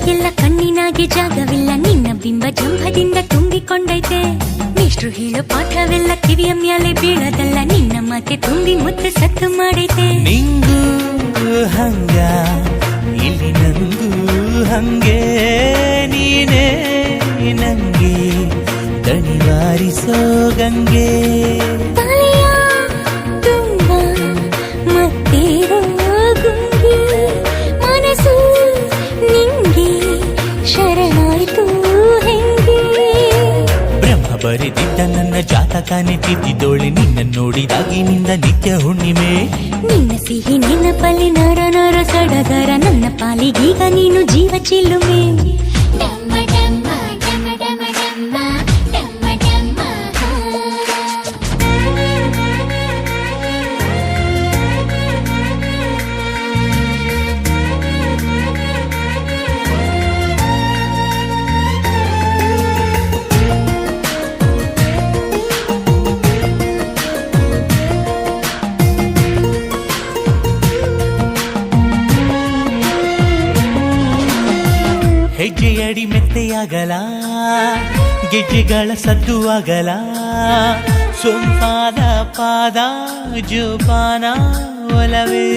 ಎಲ್ಲ ಕಣ್ಣಿನಾಗೆ ಜಾಗವಿಲ್ಲ ನಿನ್ನ ಬಿಂಬ ಜಂಭದಿಂದ ತುಂಬಿಕೊಂಡೈತೆ ಮೇಷ್ಟ್ರು ಹೇಳೋ ಪಾಠವೆಲ್ಲ ಕಿವಿಯ ಮ್ಯಾಲೆ ಬೀಳದಲ್ಲ ನಿನ್ನ ಮಾತೆ ತುಂಬಿ ಮುತ್ತು ಸತ್ತು ಮಾಡೈತೆ ನಿಂಗೂ ಹಂಗ ಇಲ್ಲಿ ನಂಗೂ ಹಂಗೆ ನೀನೇ ನಂಗೆ ದಣಿವಾರಿಸೋ ಗಂಗೆ ತಲೆಯ ತುಂಬ ಮತ್ತೇರೋ ಗುಂಗಿ ಮನಸ್ಸು ನಿಂಗೆ ಶರಣಾಯ್ತು ಹೆಂಗೆ ಬ್ರಹ್ಮ ಬರೆದಿದ್ದ ನನ್ನ ಜಾತಕನೇ ತಿದ್ದಿದೋಳೆ ನಿನ್ನ ನೋಡಿದಾಗಿನಿಂದ ನಿತ್ಯ ಹುಣ್ಣಿಮೆ ನಿನ್ನ ಸಿಹಿ ನೆನಪಲ್ಲಿ ನರ ನರ ಸಡಗರ ನನ್ನ ಪಾಲಿಗೀಗ ನೀನು ಜೀವ ಚಿಲ್ಲುಮೆ ಹೆಜ್ಜೆಯಡಿ ಮೆತ್ತೆಯಾಗಲ ಗೆಜ್ಜೆಗಳ ಸದ್ದು ಆಗಲ ಸೊಂಪಾದ ಪಾದ ಜೋಪಾನ ಒಲವೇ